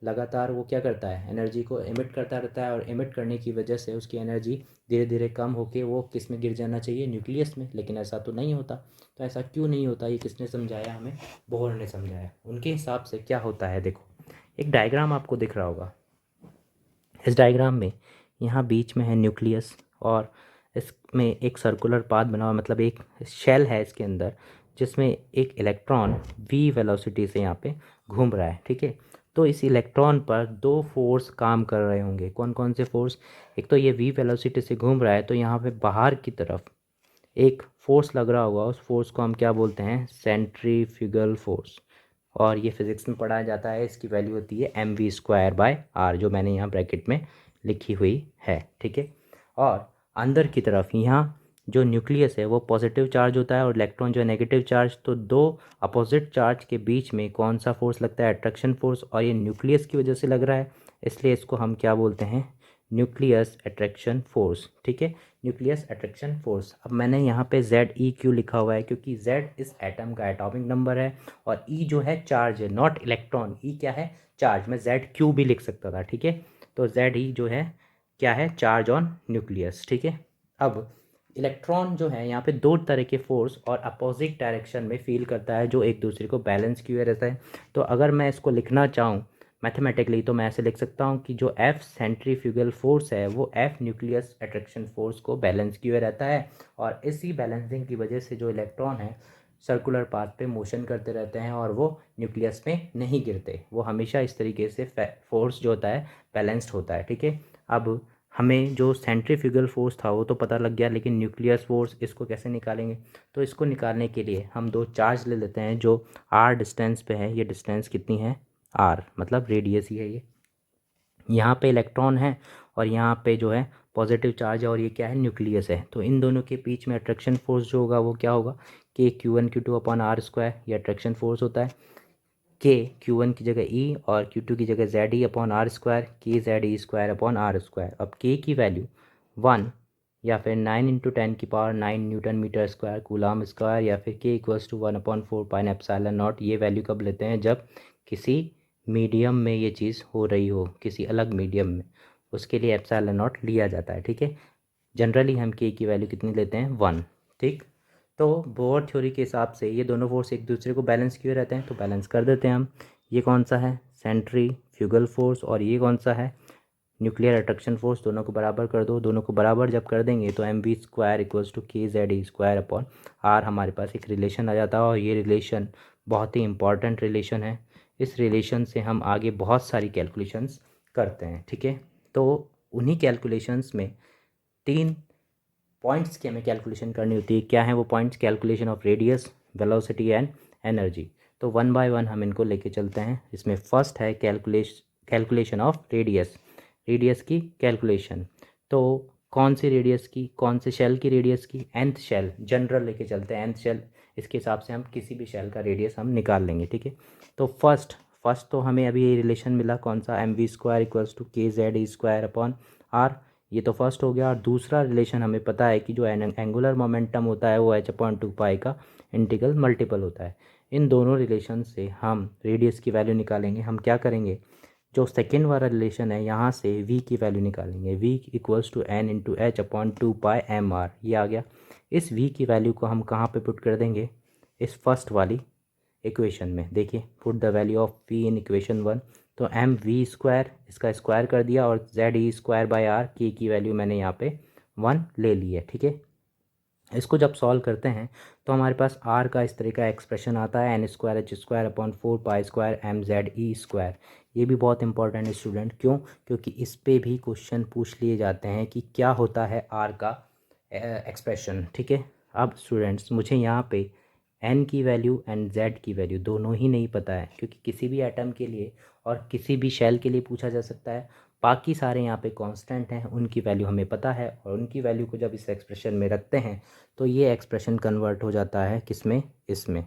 लगातार वो क्या करता है, एनर्जी को एमिट करता रहता है, और एमिट करने की वजह से उसकी एनर्जी धीरे धीरे कम होके वो किस में गिर जाना चाहिए? न्यूक्लियस में। लेकिन ऐसा तो नहीं होता। तो ऐसा क्यों नहीं होता, ये किसने समझाया हमें? बोहर ने समझाया। उनके हिसाब से क्या होता है, देखो एक डायग्राम आपको दिख रहा होगा। इस डायग्राम में यहाँ बीच में है न्यूक्लियस, और इसमें एक सर्कुलर पाथ बना हुआ, मतलब एक शेल है इसके अंदर, जिसमें एक इलेक्ट्रॉन v वेलोसिटी से यहाँ पे घूम रहा है, ठीक है। तो इस इलेक्ट्रॉन पर 2 फोर्स काम कर रहे होंगे। कौन कौन से फोर्स? एक तो ये v वेलोसिटी से घूम रहा है, तो यहाँ पे बाहर की तरफ एक फोर्स लग रहा होगा, उस फोर्स को हम क्या बोलते हैं? Centrifugal force. और ये फिज़िक्स में पढ़ाया जाता है, इसकी वैल्यू होती है mv²/r, जो मैंने यहाँ ब्रैकेट में लिखी हुई है, ठीक है। और अंदर की तरफ यहाँ जो न्यूक्लियस है वो पॉजिटिव चार्ज होता है, और इलेक्ट्रॉन जो है नेगेटिव चार्ज। तो दो अपोजिट चार्ज के बीच में कौन सा फोर्स लगता है? Attraction force. और ये न्यूक्लियस की वजह से लग रहा है, इसलिए इसको हम क्या बोलते हैं? न्यूक्लियस अट्रैक्शन फोर्स, ठीक है। Nucleus attraction force. अब मैंने यहाँ पे ZE क्यों लिखा हुआ है? क्योंकि Z इस एटम का एटॉमिक नंबर है, और E जो है चार्ज है, नॉट इलेक्ट्रॉन। E क्या है? चार्ज। मैं ZQ भी लिख सकता था, ठीक है। तो ZE जो है क्या है? चार्ज ऑन न्यूक्लियस, ठीक है। अब इलेक्ट्रॉन जो है यहाँ पे 2 तरह के फोर्स और अपोजिट डायरेक्शन में फील करता है, जो एक दूसरे को बैलेंस किए रहता है। तो अगर मैं इसको लिखना चाहूँ मैथमेटिकली, तो मैं ऐसे लिख सकता हूँ कि जो F सेंट्रीफ्यूगल फोर्स है वो F न्यूक्लियस अट्रैक्शन फोर्स को बैलेंस किए रहता है, और इसी बैलेंसिंग की वजह से जो इलेक्ट्रॉन है सर्कुलर पाथ पे मोशन करते रहते हैं, और वो न्यूक्लियस में नहीं गिरते। वो हमेशा इस तरीके से फोर्स जो होता है बैलेंस्ड होता है, ठीक है। अब हमें जो सेंट्रीफ्यूगल फोर्स था वो तो पता लग गया, लेकिन न्यूक्लियस फोर्स इसको कैसे निकालेंगे? तो इसको निकालने के लिए हम 2 चार्ज ले लेते हैं जो r डिस्टेंस पे है। ये डिस्टेंस कितनी है? r, मतलब रेडियस ही है ये। यहाँ पे इलेक्ट्रॉन है और यहाँ पे जो है पॉजिटिव चार्ज है, और ये क्या है? न्यूक्लियस है। तो इन दोनों के बीच में अट्रैक्शन फोर्स जो होगा वो क्या होगा? k Q1 Q2/r²। ये अट्रैक्शन फोर्स होता है। k Q1 की जगह E और Q2 की जगह ZE/r², KZE²/r²। अब k की वैल्यू 1 या फिर 9 × 10⁻⁹ newton metre square coulomb square, या फिर k = 1/4πε0। ये वैल्यू कब लेते हैं? जब किसी मीडियम में ये चीज़ हो रही हो, किसी अलग मीडियम में, उसके लिए ε0 लिया जाता है, ठीक है। जनरली हम k की वैल्यू कितनी लेते हैं? 1, ठीक। तो बोर थ्योरी के हिसाब से ये दोनों फोर्स एक दूसरे को बैलेंस किए रहते हैं, तो बैलेंस कर देते हैं हम। ये कौन सा है? Centrifugal force. और ये कौन सा है? Nuclear attraction force. दोनों को बराबर कर दो। दोनों को बराबर जब कर देंगे तो mv² = KZE²/r हमारे पास एक रिलेशन आ जाता है, और ये रिलेशन बहुत ही इंपॉर्टेंट रिलेशन है। इस रिलेशन से हम आगे बहुत सारी कैलकुलेशंस करते हैं, ठीक है। तो उन्हीं कैलकुलेशंस में 3 पॉइंट्स की हमें कैलकुलेशन करनी होती है। क्या है वो points? Calculation of radius, velocity and energy. तो 1 बाय 1 हम इनको लेके चलते हैं। इसमें फर्स्ट है कैलकुलेशन ऑफ रेडियस, रेडियस की कैलकुलेशन। तो कौन सी रेडियस की, कौन से शेल की रेडियस की, nth शेल, जनरल लेके चलते हैं nth शेल, इसके हिसाब से हम किसी भी शेल का रेडियस हम निकाल लेंगे, ठीक है। तो फर्स्ट तो हमें अभी ये रिलेशन मिला कौन सा, mv² equals to kz² upon r, ये तो फर्स्ट हो गया। और दूसरा रिलेशन हमें पता है कि जो एंगुलर मोमेंटम होता है वो h/2 का इंटीग्रल मल्टीपल होता है। इन दोनों रिलेशन से हम रेडियस की वैल्यू निकालेंगे। हम क्या करेंगे, जो सेकेंड वाला रिलेशन है यहाँ से v की वैल्यू निकालेंगे, v equals to n into h/2πmr, ये आ गया। इस v की वैल्यू को हम कहाँ पे पुट कर देंगे, इस फर्स्ट वाली इक्वेशन में। देखिए, put the value of v in equation 1, तो mv², इसका स्क्वायर कर दिया, और ze²/r, k की वैल्यू मैंने यहाँ पे 1 ले ली है, ठीक है। इसको जब सॉल्व करते हैं तो हमारे पास r का इस तरह का एक्सप्रेशन आता है, n²h² ये भी बहुत इंपॉर्टेंट है स्टूडेंट। क्यों, क्योंकि इस पे भी क्वेश्चन पूछ लिए जाते हैं कि क्या होता है r का एक्सप्रेशन, ठीक है। अब स्टूडेंट्स, मुझे यहाँ पे n की वैल्यू एंड z की वैल्यू दोनों ही नहीं पता है, क्योंकि किसी भी एटम के लिए और किसी भी शेल के लिए पूछा जा सकता है। बाकी सारे यहाँ पे कांस्टेंट हैं, उनकी वैल्यू हमें पता है, और उनकी वैल्यू को जब इस एक्सप्रेशन में रखते हैं तो ये एक्सप्रेशन कन्वर्ट हो जाता है किसमें, इसमें,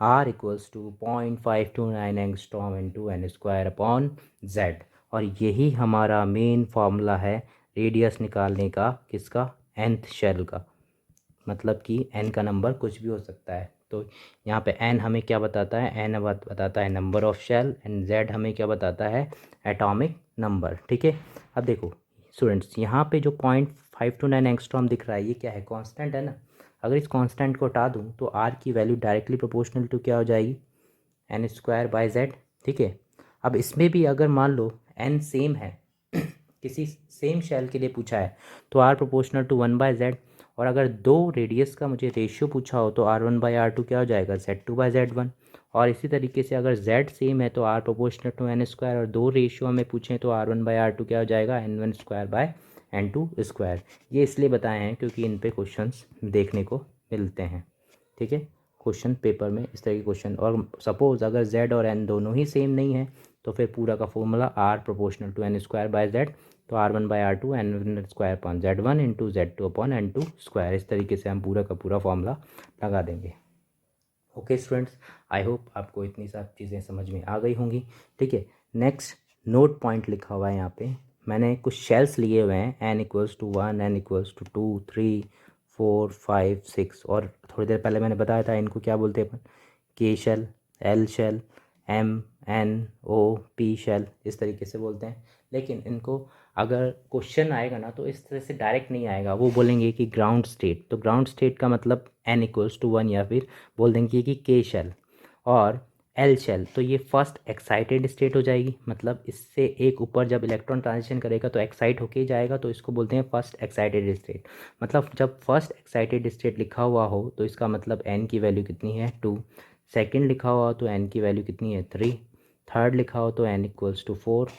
r equals to 0.529 angstrom into n²/z। और यही हमारा मेन फार्मूला है रेडियस निकालने का, किसका, nth शेल का, मतलब कि n का नंबर कुछ भी हो सकता है। तो यहाँ पे n हमें क्या बताता है, n बताता है number of shell, and z हमें क्या बताता है, एटॉमिक नंबर, ठीक है। अब देखो स्टूडेंट्स, यहाँ पे जो 0.529 एंगस्ट्रॉम दिख रहा है, ये क्या है, कांस्टेंट है ना। अगर इस कांस्टेंट को हटा दूँ तो r की वैल्यू डायरेक्टली प्रोपोर्शनल टू क्या हो जाएगी, n²/z, ठीक है। अब इसमें भी अगर मान लो n सेम है किसी सेम शेल के लिए पूछा है तो r प्रोपोर्शनल टू 1/z, और अगर दो रेडियस का मुझे रेशियो पूछा हो तो r1/r2 क्या हो जाएगा, z2/z1। और इसी तरीके से अगर z सेम है तो r प्रोपोर्शनल टू n², और दो रेशियो हमें पूछें तो r1/r2 क्या हो जाएगा, n1²/n2²। ये इसलिए बताए हैं क्योंकि इन पे क्वेश्चंस देखने को मिलते हैं, ठीक है। क्वेश्चन पेपर में इस तरह के क्वेश्चन, और सपोज़ अगर z और n दोनों ही सेम नहीं है तो फिर पूरा का formula r proportional to n²/z, तो r1/r2 n1² इंटू z2/n2²। इस तरीके से हम पूरा का पूरा फॉर्मूला लगा देंगे। ओके स्टूडेंट्स, आई होप आपको इतनी सारी चीज़ें समझ में आ गई होंगी, ठीक है। नेक्स्ट नोट पॉइंट लिखा हुआ है यहाँ पे, मैंने कुछ शेल्स लिए हुए हैं, n equals to 1, n equals to 2, 3, 4, 5, 6, और थोड़ी देर पहले मैंने बताया था इनको क्या बोलते हैं अपन, K shell, L shell, M, N, O, P shell, इस तरीके से बोलते हैं। लेकिन इनको अगर क्वेश्चन आएगा ना तो इस तरह से डायरेक्ट नहीं आएगा, वो बोलेंगे कि ग्राउंड स्टेट, तो ग्राउंड स्टेट का मतलब n इक्वल्स टू 1, या फिर बोल देंगे कि के शेल। और एल शेल, तो ये फर्स्ट एक्साइटेड स्टेट हो जाएगी, मतलब इससे एक ऊपर जब इलेक्ट्रॉन ट्रांजिशन करेगा तो एक्साइट होके ही जाएगा, तो इसको बोलते हैं फर्स्ट एक्साइटेड स्टेट। मतलब जब फर्स्ट एक्साइटेड स्टेट लिखा हुआ हो तो इसका मतलब n की वैल्यू कितनी है, 2। सेकेंड लिखा हुआ हो तो n की वैल्यू कितनी है, 3। थर्ड लिखा हो तो n इक्वल्स टू 4।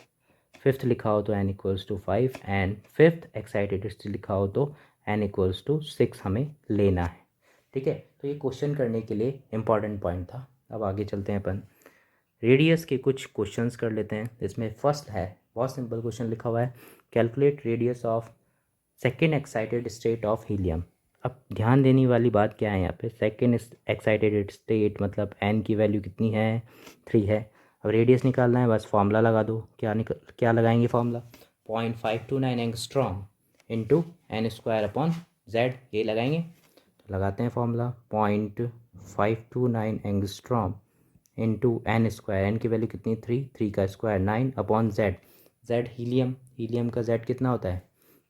फिफ्थ लिखा हो तो n equals to 5, and fifth excited state लिखा हो तो n इक्वल्स टू 6 हमें लेना है, ठीक है। तो ये क्वेश्चन करने के लिए इंपॉर्टेंट पॉइंट था। अब आगे चलते हैं अपन रेडियस के कुछ क्वेश्चंस कर लेते हैं। इसमें फर्स्ट है, बहुत सिंपल क्वेश्चन लिखा हुआ है, calculate radius of second excited state of helium. अब ध्यान देने वाली बात क्या है यहाँ पे, सेकेंड एक्साइटेड स्टेट मतलब n की वैल्यू कितनी है, 3 है। अब रेडियस निकालना है, बस फॉर्मूला लगा दो, क्या लगाएंगे फॉर्मूला, 0.529 एंगस्ट्रॉम इंटू n²/z, ये लगाएंगे। तो लगाते हैं formula, 0.529 angstrom into n², n की वैल्यू कितनी, 3 का square 9 upon z, z helium, helium का z कितना होता है,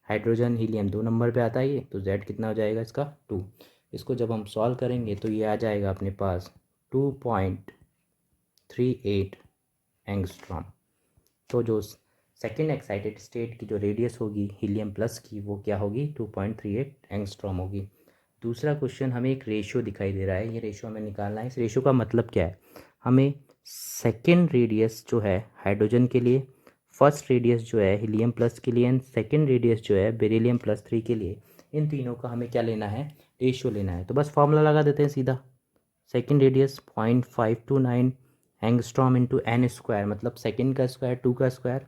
हाइड्रोजन हीलियम 2 नंबर पे आता है ये, तो z कितना हो जाएगा इसका, 2। इसको जब हम सॉल्व करेंगे तो ये आ जाएगा अपने पास 2.38 एंगस्ट्रॉम। तो जो सेकेंड एक्साइटेड स्टेट की जो रेडियस होगी हीलियम प्लस की, वो क्या होगी, 2.38 एंगस्ट्रॉम होगी। दूसरा क्वेश्चन, हमें एक रेशियो दिखाई दे रहा है, ये रेशियो हमें निकालना है। इस रेशियो का मतलब क्या है, हमें सेकेंड रेडियस जो है हाइड्रोजन के लिए, फर्स्ट रेडियस जो है हीलियम प्लस के लिए, एंड सेकेंड रेडियस जो है बेरिलियम +3 के लिए, इन तीनों का हमें क्या लेना है, रेशियो लेना है। तो बस फॉर्मूला लगा देते हैं सीधा, second radius 0.529 angstrom into n², मतलब सेकेंड का स्क्वायर 2 का स्क्वायर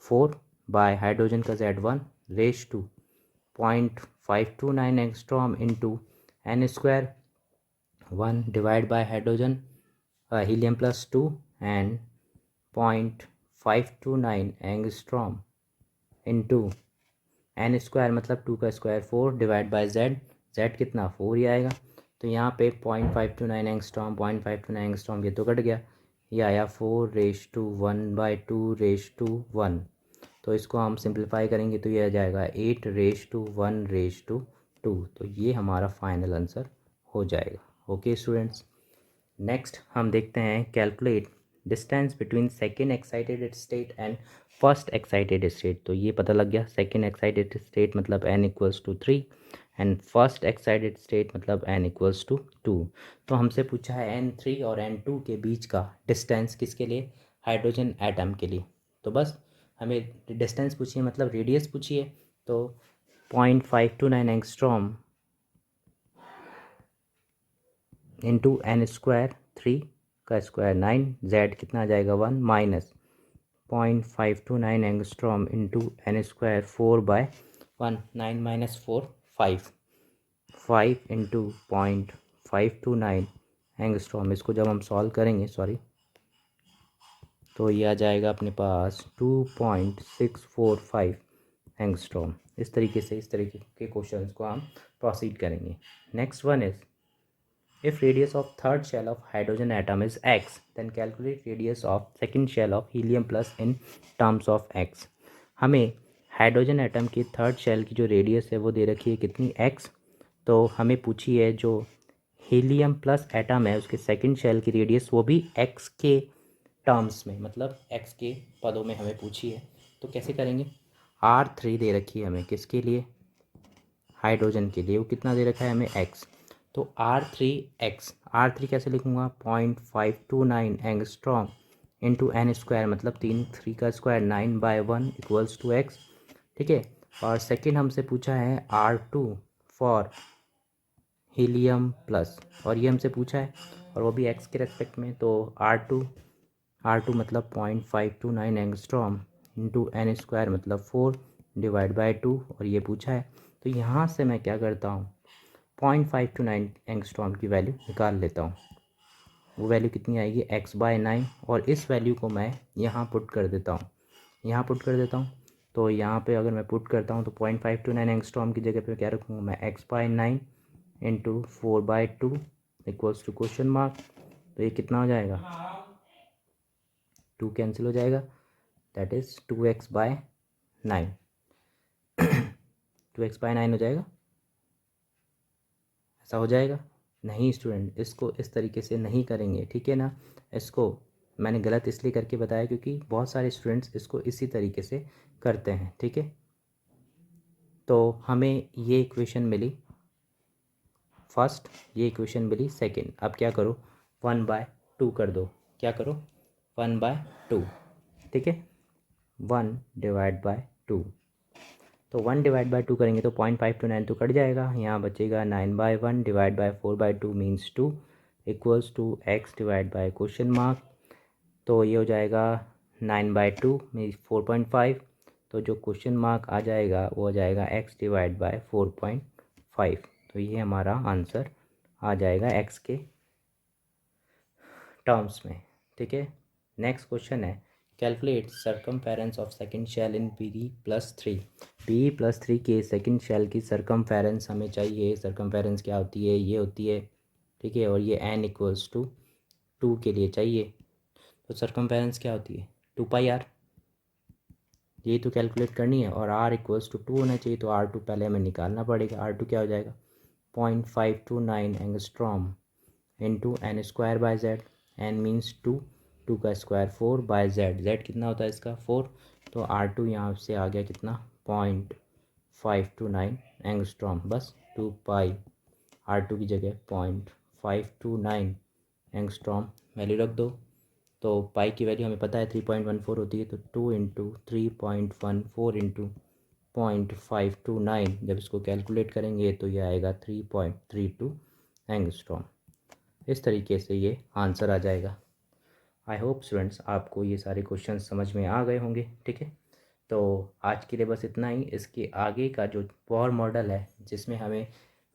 4 बाय हाइड्रोजन का Z1 रेश 2, 0.529 angstrom into N square 1 divide by hydrogen helium plus 2 and 0.529 angstrom into N square मतलब 2 का square 4 divide by Z, Z कितना 4 ही आएगा। तो यहाँ पे 0.529 एंगस्ट्रॉम 0.529 एंगस्ट्रॉम ये तो कट गया, ये आया 4^1/2^1। तो इसको हम सिंप्लीफाई करेंगे तो ये आ जाएगा 8^1/2। तो ये हमारा फाइनल आंसर हो जाएगा। ओके स्टूडेंट्स, नेक्स्ट हम देखते हैं calculate distance between second excited state and first excited state. तो ये पता लग गया, सेकेंड एक्साइटेड स्टेट मतलब n=3 and first excited state मतलब n=2। तो हमसे पूछा है n3 और n2 के बीच का डिस्टेंस किसके लिए, हाइड्रोजन एटम के लिए। तो बस हमें डिस्टेंस पूछिए मतलब रेडियस पूछिए, तो 0.529 एंगस्ट्रॉम इंटू एन स्क्वायर 3 का स्क्वायर 9, जेड कितना आ जाएगा 1 minus 0.529 angstrom into N square 4/1, 9 minus 4 5 into 0.529 angstrom. इसको जब हम सॉल्व करेंगे तो ये आ जाएगा अपने पास 2.645 एंगस्ट्रॉम। इस तरीके के क्वेश्चंस को हम प्रोसीड करेंगे। Next one is if radius of third shell of hydrogen atom is x, then calculate radius of second shell of helium plus in terms of x। हमें हाइड्रोजन एटम की third shell की जो radius है वो दे रखी है कितनी x। तो हमें पूछी है जो हीलियम प्लस एटम है उसके सेकंड शेल की रेडियस वो भी x के टर्म्स में मतलब x के पदों में हमें पूछी है। तो कैसे करेंगे, R3 दे रखी है हमें किसके लिए, हाइड्रोजन के लिए, वो कितना दे रखा है हमें x। तो R3 कैसे लिखूँगा 0.529 एंगस्ट्रॉम इंटू एन स्क्वायर मतलब 3 का स्क्वायर 9/1 = x। ठीक है, और सेकंड हमसे पूछा है R2 फॉर हीलियम प्लस, और ये हमसे पूछा है और वो भी x के रेस्पेक्ट में। तो R2 मतलब 0.529 एंगस्ट्रॉम इंटू एन स्क्वायर मतलब 4 डिवाइड बाय 2, और ये पूछा है। तो यहाँ से मैं क्या करता हूँ 0.529 एंगस्ट्रॉम की वैल्यू निकाल लेता हूँ। वो वैल्यू कितनी आएगी x/9, और इस वैल्यू को मैं यहाँ पुट कर देता हूँ। तो यहाँ पे अगर मैं पुट करता हूँ तो 0.529 एंगस्ट्रॉम की जगह पे क्या रखूँगा मैं x/9 into 4/2 equals to question mark. तो ये कितना हो जाएगा, 2 कैंसिल हो जाएगा, दैट इज़ 2x/9 2x/9 हो जाएगा, ऐसा हो जाएगा। नहीं स्टूडेंट, इसको इस तरीके से नहीं करेंगे, ठीक है ना। इसको मैंने गलत इसलिए करके बताया क्योंकि बहुत सारे स्टूडेंट्स इसको इसी तरीके से करते हैं, ठीक है। तो हमें ये इक्वेशन मिली फर्स्ट, ये इक्वेशन मिली सेकंड। अब क्या करो 1/2 कर दो, क्या करो 1/2, ठीक है, 1/2। तो 1/2 करेंगे तो 0.529 तो कट जाएगा, यहाँ बचेगा 9/1 divide by 4/2 means 2 equals to x divide by question mark. तो ये हो जाएगा 9/2 मीन्स 4.5। तो जो क्वेश्चन मार्क आ जाएगा वो हो जाएगा x डिवाइड बाय 4.5। तो ये हमारा आंसर आ जाएगा x के टर्म्स में, ठीक है। नेक्स्ट क्वेश्चन है calculate circumference of second shell in Be+3। Be+3 के सेकंड शेल की सर्कमफेरेंस हमें चाहिए। सर्कमफेरेंस क्या होती है, ये होती है, ठीक है, और ये n=2 के लिए चाहिए। तो सर्कमफेरेंस क्या होती है 2πr, ये तो कैलकुलेट करनी है, और r=2 होना चाहिए। तो R2 पहले हमें निकालना पड़ेगा। R2 क्या हो जाएगा 0.529 angstrom into n square by Z, n means 2 का स्क्वायर 4/z, z कितना होता है इसका 4। तो R2 यहाँ से आ गया कितना 0.529 एंगस्ट्रॉम, बस 2π R2 की जगह 0.529 एंगस्ट्रॉम वैल्यू रख दो। तो पाई की वैल्यू हमें पता है 3.14 होती है। तो 2 इंटू 3.14 इंटू 0.529, जब इसको कैलकुलेट करेंगे तो ये आएगा 3.32 एंगस्ट्रॉम। इस तरीके से ये आंसर आ जाएगा। आई होप स्टूडेंट्स आपको ये सारे क्वेश्चन समझ में आ गए होंगे, ठीक है। तो आज के लिए बस इतना ही। इसके आगे का जो बोर मॉडल है जिसमें हमें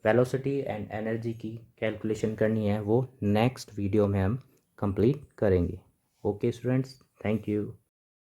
वेलोसिटी एंड एनर्जी की कैलकुलेशन करनी है वो नेक्स्ट वीडियो में हम कंप्लीट करेंगे। Okay students, thank you.